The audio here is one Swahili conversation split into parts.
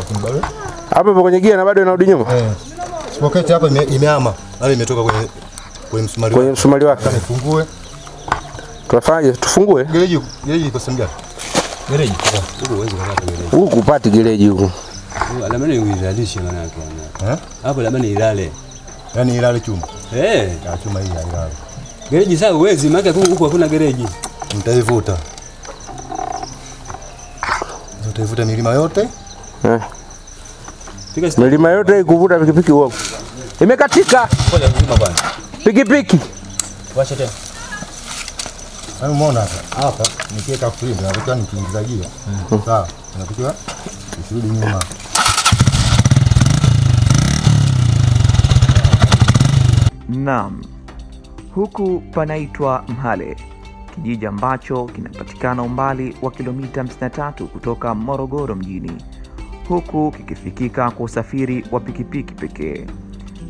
lakini bado hapo kwenye gia na bado inarudi nyuma. Sprocket hapa imehama, wale imetoka kwenye msumari. Kwenye msumari wake. Sasa nifungue. Tufanyaje? Tufungue? Gereji iko sehemu gani? Gereji. Huko uweze kupata gereji. Huko upate gereji huko. Alama ni uizalishe maana yake. Hapo labda ni ilale. Yaani ilale chuma. Chuma hii ilale. Gereji sasa uwezi maana huko hakuna gereji. Mtaivuta. Utaivuta milima yote? Milima yote ikuvuta pikipiki huko. Imekatika. Ngoja kuzima bwana. Pikipiki. Wacha tena. Umeona hapa nikiweka frame na nikiingiza gia. Sawa, tunatakiwa usirudi nyuma. Naam. Huku panaitwa Mhale, kijiji ambacho kinapatikana umbali wa kilomita 53 kutoka Morogoro mjini, huku kikifikika kwa usafiri wa pikipiki pekee.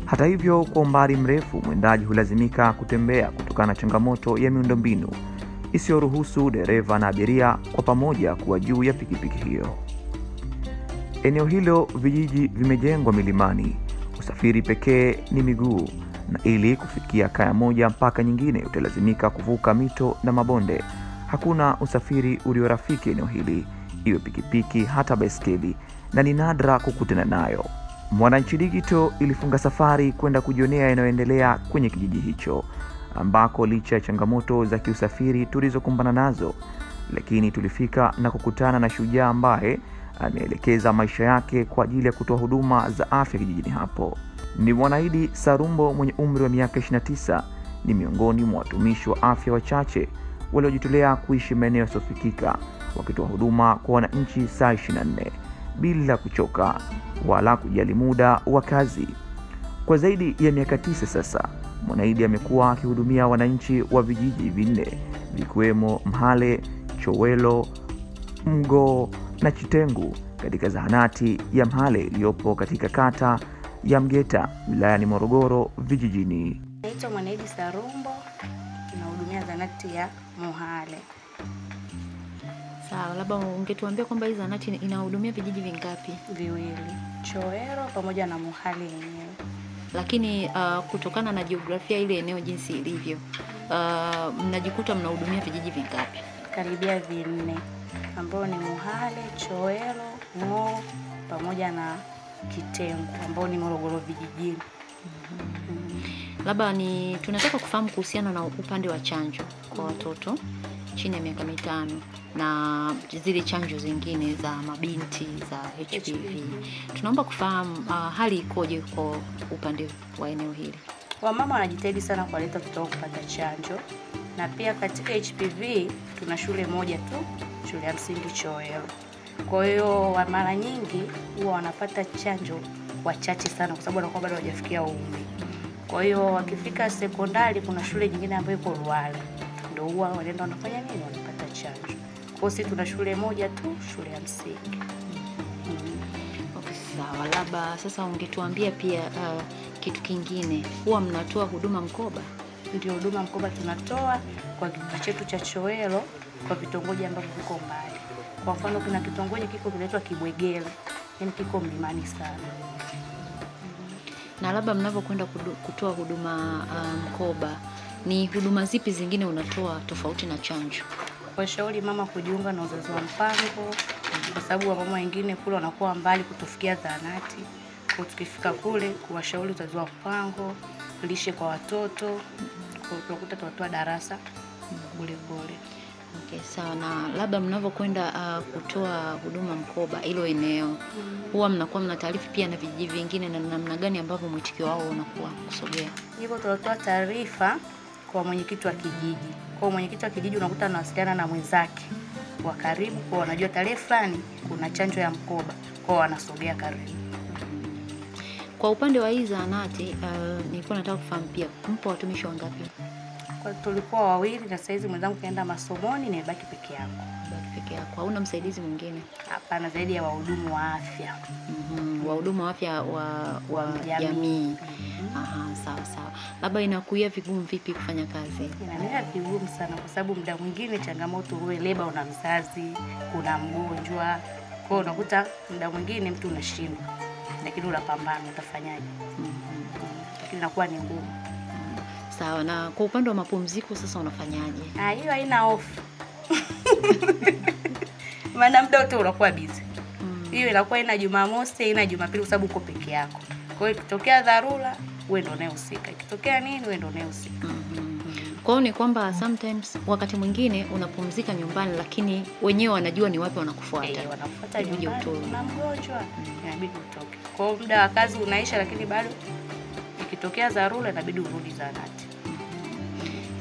Hata hivyo, kwa umbali mrefu mwendaji hulazimika kutembea kutokana na changamoto ya miundombinu isiyoruhusu dereva na abiria kwa pamoja kuwa juu ya pikipiki hiyo. Eneo hilo vijiji vimejengwa milimani, usafiri pekee ni miguu, na ili kufikia kaya moja mpaka nyingine utalazimika kuvuka mito na mabonde. Hakuna usafiri ulio rafiki eneo hili, iwe pikipiki hata baiskeli, na ni nadra kukutana nayo. Mwananchi Digital ilifunga safari kwenda kujionea yanayoendelea kwenye kijiji hicho, ambako licha ya changamoto za kiusafiri tulizokumbana nazo, lakini tulifika na kukutana na shujaa ambaye ameelekeza maisha yake kwa ajili ya kutoa huduma za afya kijijini hapo. Ni Mwanaidi Sarumbo mwenye umri wa miaka 29, ni miongoni mwa watumishi wa afya wachache waliojitolea kuishi maeneo yasiofikika, wakitoa huduma kwa wananchi saa 24 bila kuchoka wala kujali muda wa kazi. Kwa zaidi ya miaka 9 sasa, Mwanaidi amekuwa akihudumia wananchi wa vijiji vinne vikiwemo Mhale, Chowelo, Mgo na Chitengu katika zahanati ya Mhale iliyopo katika kata ya Mgeta wilayani Morogoro vijijini. Naitwa Mwanaidi Sarumbo, ninahudumia zahanati ya Mhale. Sawa, labda ungetuambia kwamba hii zahanati inahudumia vijiji vingapi? Viwili, Chowelo pamoja na Mhale yenyewe. Lakini kutokana na jiografia ile eneo jinsi ilivyo, mnajikuta mnahudumia vijiji vingapi? Karibia 4, ambao ni Mhale, Chowelo, Ngo pamoja na Kitengu ambao ni Morogoro vijijini. Labda tunataka kufahamu kuhusiana na upande wa chanjo kwa watoto chini ya miaka 5 na zile chanjo zingine za mabinti za HPV. Tunaomba kufahamu hali ikoje kwa upande wa eneo hili. Wamama wanajitahidi sana kuwaleta watoto kupata chanjo, na pia katika HPV tuna shule moja tu, shule ya msingi Chowelo. Kwa hiyo mara nyingi huwa wanapata chanjo wachache sana kwa sababu wanakuwa bado hawajafikia umri. Kwa hiyo wakifika sekondari kuna shule nyingine ambayo iko Ruale, ndio huwa wanaenda wanafanya nini, wanapata chanjo. Kwa hiyo sisi tuna shule moja tu, shule ya msingi. Okay, sawa. Labda sasa ungetuambia pia kitu kingine, huwa mnatoa huduma mkoba? Ndio, huduma mkoba tunatoa kwa kijiji chetu cha Chowelo kwa vitongoji ambavyo viko mbali. Kwa mfano kuna kitongoji kiko kinaitwa Kibwegele, yani kiko mlimani sana. Na labda mnapokwenda kutoa huduma mkoba, ni huduma zipi zingine unatoa tofauti na chanjo? Kwa shauri mama kujiunga na uzazi wa mpango, kwa sababu wamama wengine kule wanakuwa mbali kutufikia zahanati. Kwa tukifika kule kuwashauri uzazi wa mpango, lishe kwa watoto, kwa tunakuta tunatoa darasa kule kule. Okay, sawa. Na labda mnapokwenda kutoa huduma mkoba hilo eneo, huwa mnakuwa mna taarifa pia na vijiji vingine, na namna gani ambavyo mwitikio wao unakuwa kusogea? Hivyo tunatoa taarifa kwa mwenyekiti wa kijiji. Kwa mwenyekiti wa kijiji unakuta anawasiliana na mwenzake wa karibu, kwa wanajua tarehe fulani kuna chanjo ya mkoba, kwa wanasogea karibu. Kwa upande wa hii zahanati, nilikuwa nataka kufahamu pia, mpo watumishi wangapi? Kwa tulikuwa 2 na saizi mwenzangu kaenda masomoni, nimebaki peke yangu. Baki peke yako. Hauna msaidizi mwingine? Hapana, zaidi ya wahudumu wa afya. Wahudumu wa afya wa jamii. Aha, sawa sawa. Labda inakuia vigumu vipi kufanya kazi? Inakuwa vigumu sana kwa sababu muda mwingine changamoto wewe leba una mzazi, kuna mgonjwa. Kwa hiyo unakuta muda mwingine mtu unashindwa, lakini unapambana, utafanyaje? Lakini inakuwa ni ngumu. Sawa. Na kwa upande wa mapumziko sasa unafanyaje? Hiyo haina hofu. Maana muda wote unakuwa busy. Hiyo inakuwa ina Jumamosi, ina Jumapili kwa sababu uko peke yako. Kwa hiyo ikitokea dharura, wewe ndio unayehusika. Ikitokea nini, wewe ndio unayehusika. Kwa hiyo ni kwamba sometimes wakati mwingine unapumzika nyumbani, lakini wenyewe wanajua ni wapi wanakufuata. Wanakufuata nyumbani. Na mgonjwa inabidi utoke. Kwa hiyo muda wa kazi unaisha, lakini bado ikitokea dharura inabidi urudi zahanati.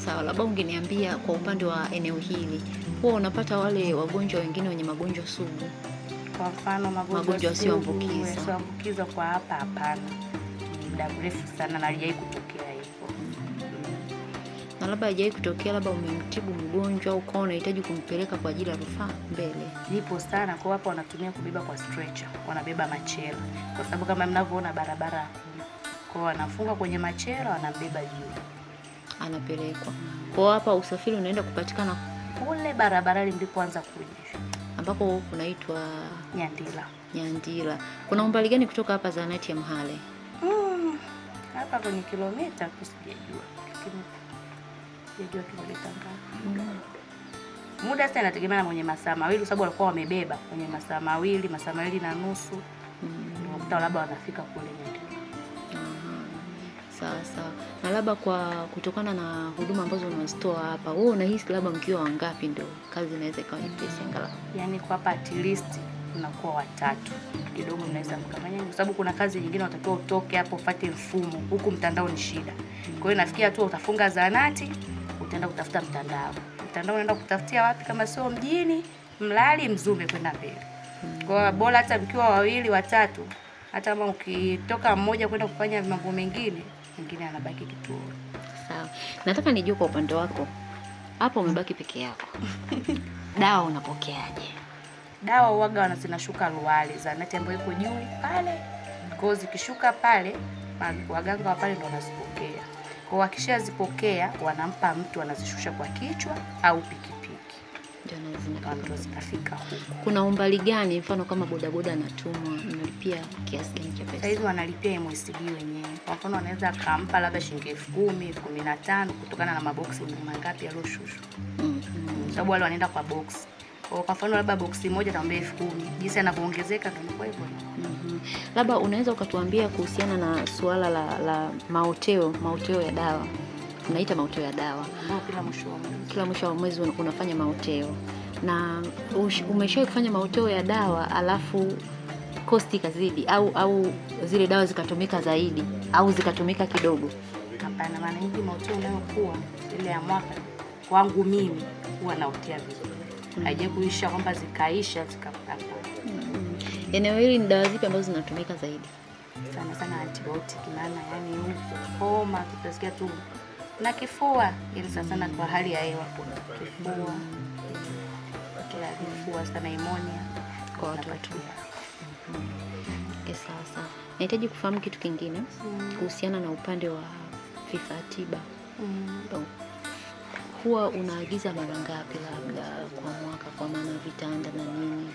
Sawa. Labda ungeniambia kwa upande wa eneo hili, huwa unapata wale wagonjwa wengine wenye magonjwa sugu? Kwa mfano magonjwa yasiyoambukiza kwa hapa hapana. Muda mrefu sana na haijai kutokea hivyo. Na labda haijai kutokea, labda umemtibu mgonjwa au kwa unahitaji kumpeleka kwa ajili ya rufaa mbele? Nipo sana. Kwa hapa wanatumia kubeba kwa stretcher, wanabeba machela. Kwa sababu kama mnavyoona barabara hakuna. Kwa wanafunga kwenye machela, wanambeba juu. Anapelekwa. Kwa hapa usafiri unaenda kupatikana kule barabarani mlipoanza kuja, ambako kunaitwa Nyandila. Kuna umbali gani kutoka hapa zahanati ya Mhale? Hapa kwenye kilomita sijajua. Sijajua kilomita ngapi. Muda sasa inategemea na mwenye masaa mawili, sababu walikuwa wamebeba kwenye masaa mawili na nusu. Ndio labda wanafika kule Nyandila. Sawa. Na labda kwa kutokana na huduma ambazo unazitoa hapa, wewe unahisi labda mkiwa wangapi ndio kazi inaweza ikawa nyepesi angalau? Yaani kwa hapa at least unakuwa 3. Kidogo mnaweza mkafanya, kwa sababu kuna kazi nyingine unatakiwa utoke hapo ufuate mfumo. Huku mtandao ni shida. Kwa hiyo nafikia tu utafunga zahanati, utaenda kutafuta mtandao. Mtandao unaenda kutafutia wapi kama sio mjini, Mlali, Mzumbe kwenda mbele. Kwa bora hata mkiwa 2, 3, hata kama ukitoka mmoja kwenda kufanya mambo mengine, mwingine anabaki kituo. Sawa. Nataka nijue kwa upande wako. Hapo umebaki peke yako. Dawa unapokeaje? Dawa uwaga zinashuka Luwale, zahanati ambayo iko juu pale. Kwa zikishuka pale, waganga wa pale ndio wanazipokea. Kwa wakishazipokea, wanampa mtu, anazishusha kwa kichwa au pikipiki. Ndio zinafika huko. Kuna umbali gani, mfano kama bodaboda anatumwa, mnalipia kiasi gani cha pesa? Saizi wanalipia MSD wenyewe. Kwa mfano wanaweza kampa labda shilingi 10,000, 15,000 kutokana na maboksi ni mangapi yaliyoshushwa. Sababu wale wanaenda kwa box. Kwa mfano labda boksi moja tamwambia 10,000. Jinsi anapoongezeka ndio kwa hivyo. Labda unaweza ukatuambia kuhusiana na suala la maoteo ya dawa. Tunaita maoteo ya dawa. Kila mwisho wa mwezi unafanya maoteo. Na umeshawahi kufanya maoteo ya dawa alafu cost kazidi au zile dawa zikatumika zaidi au zikatumika kidogo? Hapana, maana nyingi maoteo unayokuwa ile ya mwaka kwangu mimi huwa naotea vizuri. Haije kuisha kwamba zikaisha zikapata. Eneo hili ni dawa zipi ambazo zinatumika zaidi? Sana antibiotic, maana yani homa tutasikia tu na kifua, ili sana kwa hali ya hewa kifua. Kifua sana, pneumonia kwa watoto. Sasa nahitaji kufahamu kitu kingine kuhusiana na upande wa vifaa tiba. Huwa unaagiza mara ngapi labda kwa mwaka, kwa maana vitanda na nini?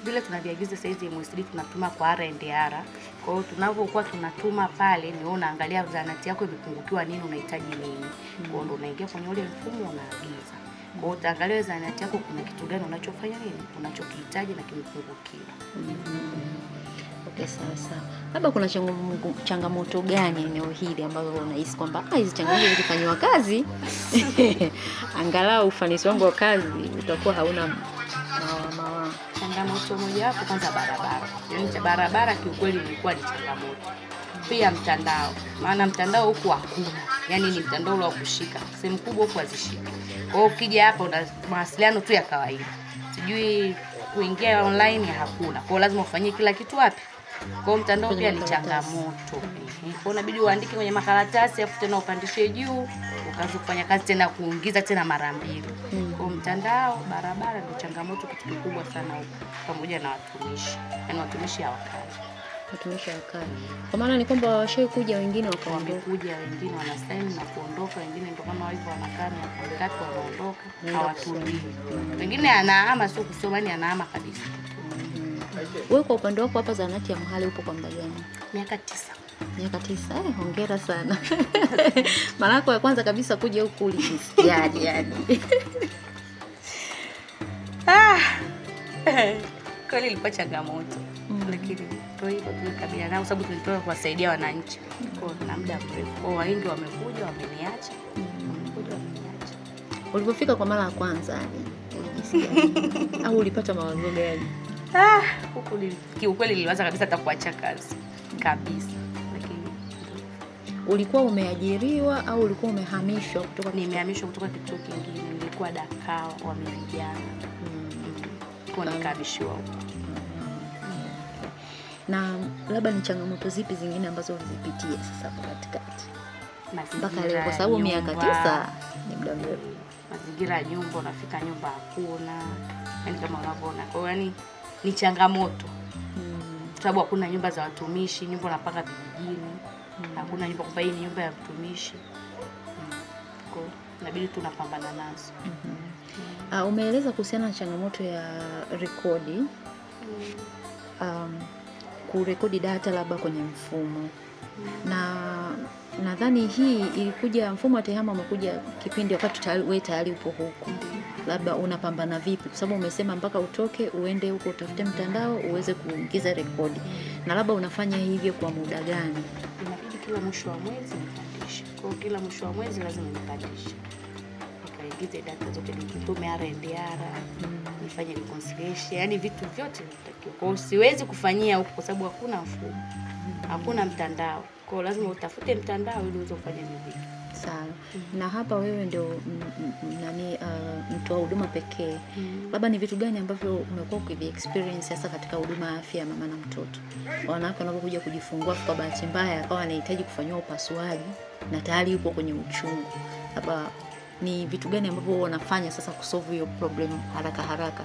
Vile tunaviagiza saizi MSD tunatuma kwa R&R. Kwa hiyo tunapokuwa tunatuma pale, ni unaangalia zahanati yako imepungukiwa nini, unahitaji nini. Kwa hiyo ndio unaingia kwenye ule mfumo unaagiza. Kwa hiyo utaangalia zahanati yako kuna kitu gani unachofanya nini, unachokihitaji na kimepungukiwa. Okay, sawa. Labda kuna changamoto gani eneo hili ambazo unahisi kwamba hizi changamoto zikifanywa kazi angalau ufanisi wangu wa kazi utakuwa hauna Changamoto moja hapo kwanza barabara. Yaani barabara kiukweli ilikuwa ni changamoto. Pia mtandao. Maana mtandao huko hakuna. Yaani ni mtandao wa kushika. Sehemu kubwa huko hazishiki. Kwa hiyo ukija hapa una mawasiliano tu ya kawaida. Sijui kuingia online hakuna. Kwa hiyo lazima ufanyie kila kitu wapi? Kwa hiyo mtandao pia ni changamoto. Kwa inabidi uandike kwenye makaratasi afu tena upandishe juu, ukaanza kufanya kazi tena kuingiza tena mara mbili. Kwa mtandao, barabara ndio changamoto kitu kikubwa sana huko, pamoja na watumishi. Yaani watumishi hawakai. Kwa maana ni kwamba washawahi kuja wengine wamekuja, wengine wanasaini na kuondoka, wengine ndio kama hivyo wanakaa na ngapi wanaondoka, hawatulii. Wengine anahama sio kusoma, ni anahama kabisa. Wewe kwa upande wako hapa zahanati ya Mhale upo kwa muda gani? Miaka 9. Miaka 9. Hongera sana. Mara yako ya kwanza kabisa kuja huku ulijisikiaje yani? Kweli ilikuwa changamoto. Lakini kwa hivyo tulikabiliana nao sababu tulitoka kuwasaidia wananchi. Kwa muda mrefu. Kwa wengi wamekuja wameniacha. Ulipofika kwa mara ya kwanza ulijisikia au ulipata mawazo gani? Huko kiukweli niliwaza kabisa hata kuacha kazi kabisa. Lakini ulikuwa umeajiriwa au ulikuwa umehamishwa kutoka? Nimehamishwa kutoka kituo kingine. Nilikuwa Dakar wa vijana. Kwa nikahamishiwa huko. Na labda ni changamoto zipi zingine ambazo ulizipitia sasa katikati mpaka leo, kwa Mazingira sababu ya miaka nyumba, 9 ni muda mrefu? Mazingira ya nyumba, unafika nyumba hakuna, yani kama unavyoona. Kwa hiyo yani ni changamoto. Sababu hakuna nyumba za watumishi, nyumba unapanga vijijini. Hakuna nyumba kwa hii ni nyumba ya mtumishi. Kwa hiyo inabidi tunapambana nazo. Umeeleza kuhusiana na changamoto ya rekodi. Kurekodi data labda kwenye mfumo. Na nadhani hii ilikuja, mfumo wa TEHAMA umekuja kipindi wakati wewe tayari upo huko. Labda unapambana vipi? Kwa sababu umesema mpaka utoke uende huko utafute mtandao uweze kuingiza rekodi. Na labda unafanya hivyo kwa muda gani? Inabidi kila mwisho wa mwezi nipandishe. Kwa hiyo kila mwisho wa mwezi lazima nipandishe. Nikaingize data zote, nitume R&R, nifanye reconciliation, yani vitu vyote vinatakiwa. Kwa hiyo siwezi kufanyia huko kwa sababu hakuna mfumo. Hakuna mtandao. Kwa hiyo lazima utafute mtandao ili uweze kufanya vitu. Sawa. Na hapa wewe ndio mtoa huduma pekee. Labda ni vitu gani ambavyo umekuwa ukivi-experience hasa katika huduma ya afya ya mama na mtoto? Wanawake wanapokuja kujifungua kwa bahati mbaya akawa anahitaji kufanywa upasuaji na tayari yupo kwenye uchungu. Labda ni vitu gani ambavyo wanafanya sasa kusolve hiyo problem haraka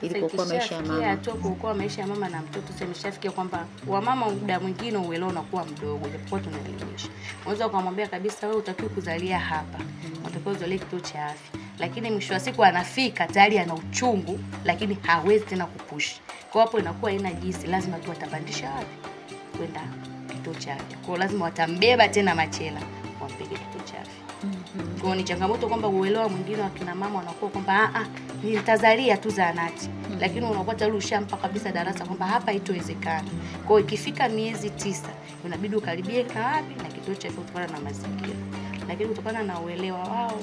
ili kuokoa maisha ya mama? Kuokoa maisha ya mama na mtoto. Sasa nimeshafikia kwamba wamama muda mwingine uelewa unakuwa mdogo, japokuwa tunaelimisha. Unaweza kumwambia kabisa wewe utakiwa kuzalia hapa, unatakiwa uzalie kituo cha afya. Lakini mwisho wa siku anafika tayari ana uchungu, lakini hawezi tena kupush. Kwa hapo inakuwa haina jinsi, lazima tu atapandisha wapi? Kwenda kituo cha afya. Kwa lazima watambeba tena machela wampeleke kituo cha afya. Kwa ni changamoto kwamba uelewa mwingine wa kina mama wanakuwa kwamba nitazalia tu zahanati. Lakini unakuwa tayari ushampa kabisa darasa kwamba hapa haitowezekana. Kwa hiyo ikifika miezi 9 unabidi ukaribie na wapi? Na kituo cha afya kutokana na mazingira. Lakini kutokana na uelewa wao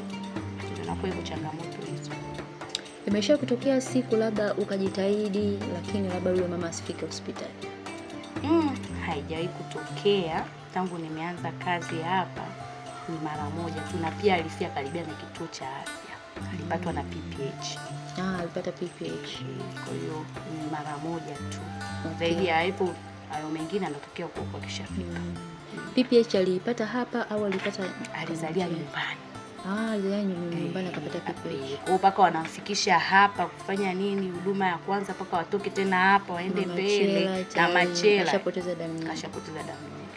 tunakuwa hizo changamoto hizo. Imesha kutokea siku labda ukajitahidi lakini labda yule mama asifike hospitali? Haijawahi kutokea tangu nimeanza kazi hapa. Ni mara moja tu, na pia alifia karibia na kituo cha afya. Alipatwa na PPH. Alipata PPH. Kwa hiyo ni mara moja tu. Zaidi ya hapo hayo mengine yanatokea kwa kishafika. PPH alipata hapa au alipata alizalia nyumbani? Alizalia nyumbani akapata PPH. Kwa mpaka wanamfikisha hapa kufanya nini? Huduma ya kwanza mpaka watoke tena hapa waende mbele na machela. Kashapoteza damu nyingi.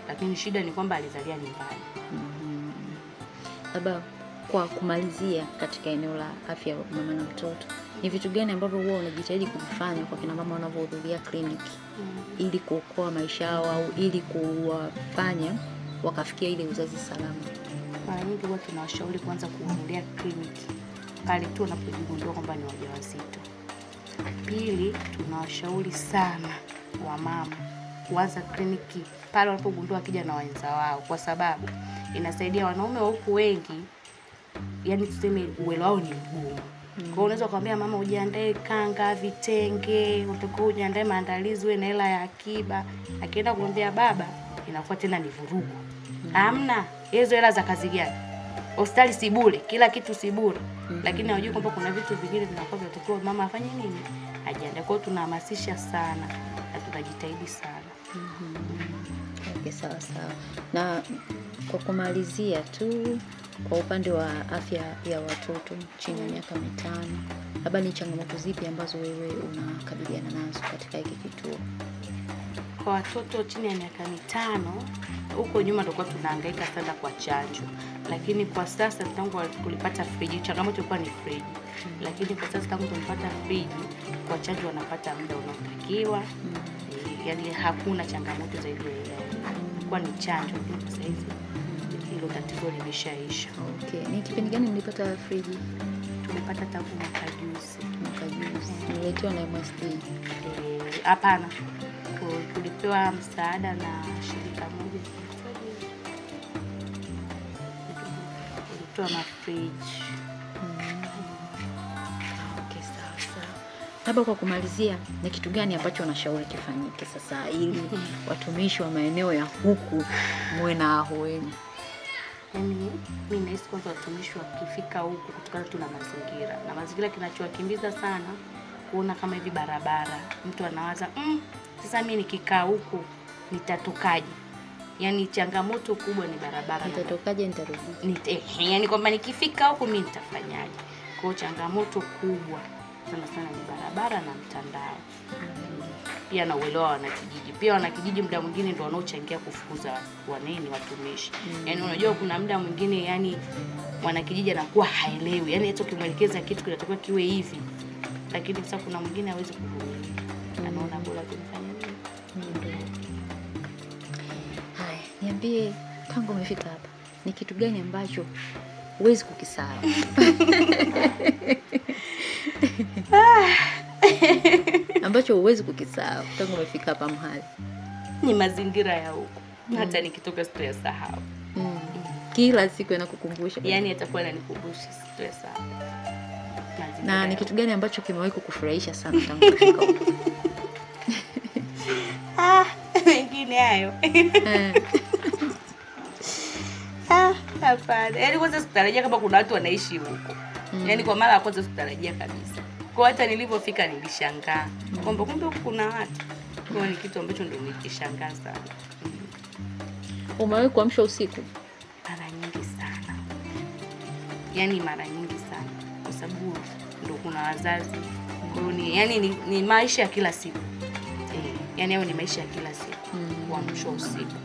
Lakini shida ni kwamba alizalia nyumbani. Labda kwa kumalizia katika eneo la afya ya mama na mtoto, ni vitu gani ambavyo huwa unajitahidi kufanya kwa kina mama wanavyohudhuria kliniki ili kuokoa maisha yao au ili kuwafanya wakafikia ile uzazi salama? Mara nyingi huwa tunawashauri kwanza kuhudhuria kliniki pale tu wanapojigundua kwamba ni wajawazito. Pili, tunawashauri sana wamama kuanza kliniki pale wanapogundua akija na wenza wao, kwa sababu inasaidia wanaume wa huku wengi, yani tuseme uelewa wao ni mgumu. Kwa hiyo unaweza kumwambia mama ujiandae kanga, vitenge, utakuwa ujiandae maandalizi wewe na hela ya akiba. Akienda kumwambia baba inakuwa tena ni vurugu. Hamna hizo hela za kazi gani? Hospitali si bure, kila kitu si bure. Lakini hujui kwamba kuna vitu vingine vinakuwa vinatakiwa mama afanye nini? Ajiandae. Kwa hiyo tunahamasisha sana na tunajitahidi sana. Okay, sawa. Na kwa kumalizia tu, kwa upande wa afya ya watoto chini ya miaka 5, labda ni changamoto zipi ambazo wewe unakabiliana nazo katika hiki kituo? kwa watoto chini ya miaka 5, huko nyuma tulikuwa tunahangaika sana kwa chanjo. Lakini kwa sasa tangu kulipata friji, changamoto ilikuwa ni friji. Lakini kwa sasa tangu tulipata friji, kwa chanjo wanapata muda unaotakiwa. Yaani hakuna changamoto zaidi ya ile. Kwa ni chanjo kwa sasa hivi. Hilo tatizo limeshaisha. Okay. Ni kipindi gani mlipata friji? Tumepata tangu mwaka juzi. Niletewa na MSD. Hapana. Tulipewa msaada na shirika moja. Tulitoa mafriji. Okay, sawa. Labda kwa kumalizia, ni kitu gani ambacho unashauri kifanyike sasa ili watumishi wa maeneo ya huku muwe na ahueni? Mimi nahisi kwanza watumishi wakifika huku kutokana tu na mazingira. Na mazingira kinachowakimbiza sana kuona kama hivi barabara. Mtu anawaza, sasa mimi nikikaa huku nitatokaje? Yaani changamoto kubwa ni barabara. Nitatokaje nitarudi? Yaani kwamba nikifika huku mimi nitafanyaje? Kwa hiyo changamoto kubwa sana ni barabara na mtandao. Pia na uelewa wanakijiji. Pia wanakijiji muda mwingine ndio wanaochangia kufukuza watumishi. Yaani unajua kuna muda mwingine yani wanakijiji anakuwa haelewi. Yaani hata ukimwelekeza kitu kinatakiwa kiwe hivi. Lakini sasa kuna mwingine hawezi kuvumilia. Anaona bora tumfanye nini? Haya, niambie tangu umefika hapa, ni kitu gani ambacho huwezi kukisahau? Ambacho huwezi kukisahau tangu umefika hapa mahali? Ni mazingira ya huko. Hata nikitoka sitayasahau. Kila siku inakukumbusha. Yaani atakuwa ananikumbusha sitayasahau. Na ni kitu gani ambacho kimewahi kukufurahisha sana tangu umefika huko? Mengine hayo. Hapana. Yaani kwanza sitarajia kama kuna watu wanaishi huko. Yaani kwa mara ya kwanza sitarajia kabisa. Kwa hata nilipofika nilishangaa. Kwamba kumbe huko kuna watu. Kwa ni kitu ambacho ndio nilishangaa sana. Umewahi kuamshwa usiku? Mara nyingi sana. Yaani mara nyingi sana. Kwa sababu ndio kuna wazazi. Kwa hiyo ni maisha ya kila siku. Yaani hayo ni maisha ya kila siku. Kuamshwa usiku.